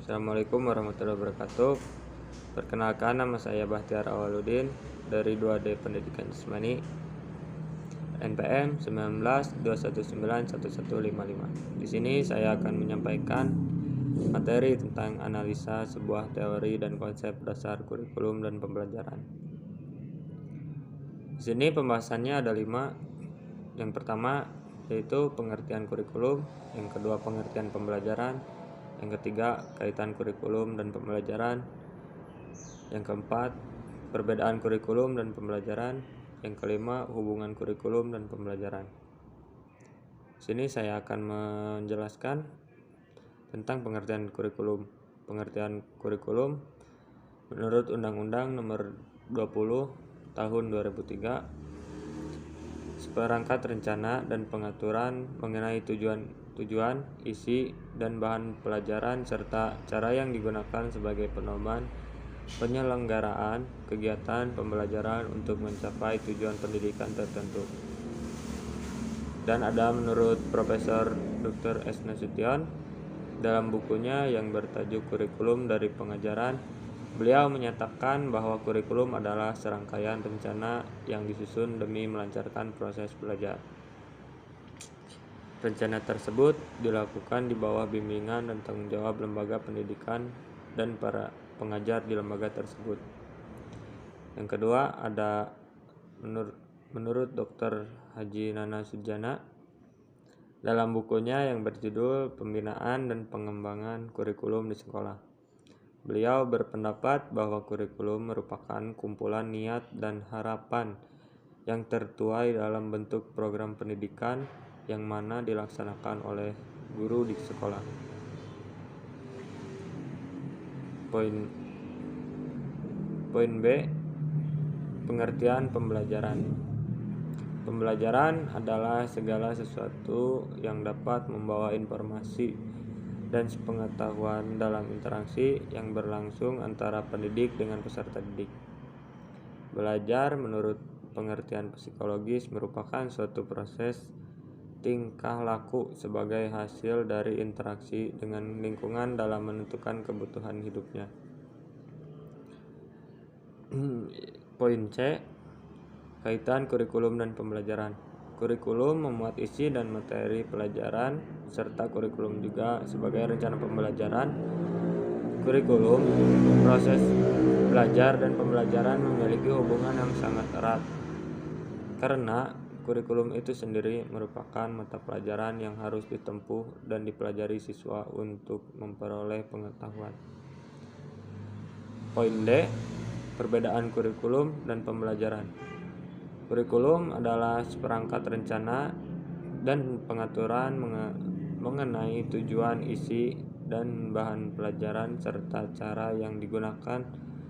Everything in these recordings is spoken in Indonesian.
Assalamualaikum warahmatullahi wabarakatuh. Perkenalkan, nama saya Bahtiar Awaludin dari 2D Pendidikan Jasmani, NPM 1921911155. Di sini saya akan menyampaikan materi tentang analisa sebuah teori dan konsep dasar kurikulum dan pembelajaran. Di sini pembahasannya ada 5. Yang pertama yaitu pengertian kurikulum, yang kedua pengertian pembelajaran, yang ketiga kaitan kurikulum dan pembelajaran, yang keempat perbedaan kurikulum dan pembelajaran, yang kelima hubungan kurikulum dan pembelajaran. Sini saya akan menjelaskan tentang pengertian kurikulum. Pengertian kurikulum menurut Undang-Undang Nomor 20 Tahun 2003, seperangkat rencana dan pengaturan mengenai tujuan, isi, dan bahan pelajaran serta cara yang digunakan sebagai penyelenggaraan kegiatan pembelajaran untuk mencapai tujuan pendidikan tertentu. Dan ada menurut Profesor Dr. S. Nasution dalam bukunya yang bertajuk Kurikulum dari Pengajaran, beliau menyatakan bahwa kurikulum adalah serangkaian rencana yang disusun demi melancarkan proses belajar. Rencana tersebut dilakukan di bawah bimbingan dan tanggung jawab lembaga pendidikan dan para pengajar di lembaga tersebut. Yang kedua ada menurut Dr. Haji Nana Sujana dalam bukunya yang berjudul Pembinaan dan Pengembangan Kurikulum di Sekolah. Beliau berpendapat bahwa kurikulum merupakan kumpulan niat dan harapan yang tertuai dalam bentuk program pendidikan yang mana dilaksanakan oleh guru di sekolah. Poin B, pengertian pembelajaran. Pembelajaran adalah segala sesuatu yang dapat membawa informasi dan pengetahuan dalam interaksi yang berlangsung antara pendidik dengan peserta didik. Belajar menurut pengertian psikologis merupakan suatu proses tingkah laku sebagai hasil dari interaksi dengan lingkungan dalam menentukan kebutuhan hidupnya. Poin C, kaitan kurikulum dan pembelajaran. Kurikulum memuat isi dan materi pelajaran, serta kurikulum juga sebagai rencana pembelajaran. Kurikulum, proses belajar dan pembelajaran memiliki hubungan yang sangat erat, karena kurikulum itu sendiri merupakan mata pelajaran yang harus ditempuh dan dipelajari siswa untuk memperoleh pengetahuan. Poin D, perbedaan kurikulum dan pembelajaran. Kurikulum adalah seperangkat rencana dan pengaturan mengenai tujuan, isi, dan bahan pelajaran serta cara yang digunakan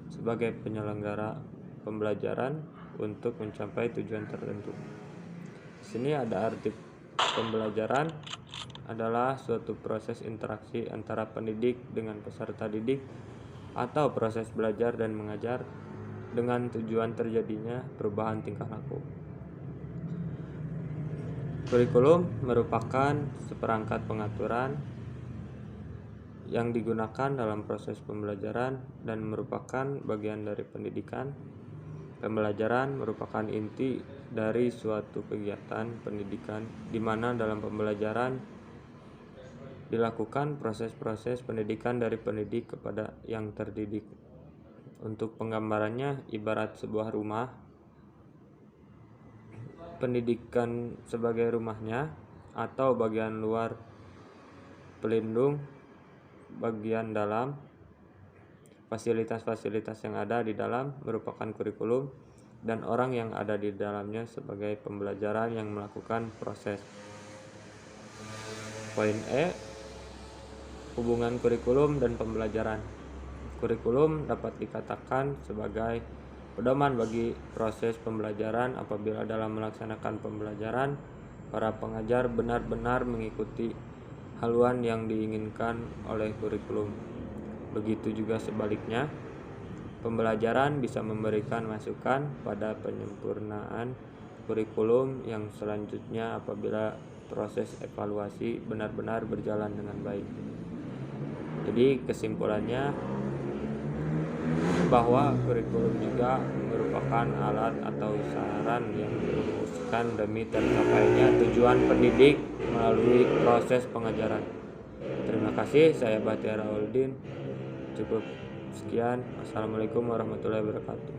sebagai penyelenggara pembelajaran untuk mencapai tujuan tertentu. Di sini ada arti pembelajaran adalah suatu proses interaksi antara pendidik dengan peserta didik atau proses belajar dan mengajar dengan tujuan terjadinya perubahan tingkah laku. Kurikulum merupakan seperangkat pengaturan yang digunakan dalam proses pembelajaran dan merupakan bagian dari pendidikan. Pembelajaran merupakan inti dari suatu kegiatan pendidikan di mana dalam pembelajaran dilakukan proses-proses pendidikan dari pendidik kepada yang terdidik. Untuk penggambarannya ibarat sebuah rumah, pendidikan sebagai rumahnya atau bagian luar pelindung bagian dalam. Fasilitas-fasilitas yang ada di dalam merupakan kurikulum dan orang yang ada di dalamnya sebagai pembelajaran yang melakukan proses. Poin E, hubungan kurikulum dan pembelajaran. Kurikulum dapat dikatakan sebagai pedoman bagi proses pembelajaran. Apabila dalam melaksanakan pembelajaran, para pengajar benar-benar mengikuti haluan yang diinginkan oleh kurikulum. Begitu juga sebaliknya, pembelajaran bisa memberikan masukan pada penyempurnaan kurikulum yang selanjutnya apabila proses evaluasi benar-benar berjalan dengan baik. Jadi kesimpulannya bahwa kurikulum juga merupakan alat atau saran yang dirumuskan demi tercapainya tujuan pendidik melalui proses pengajaran. Terima kasih, saya Batiar Auldin. Cukup sekian. Assalamualaikum warahmatullahi wabarakatuh.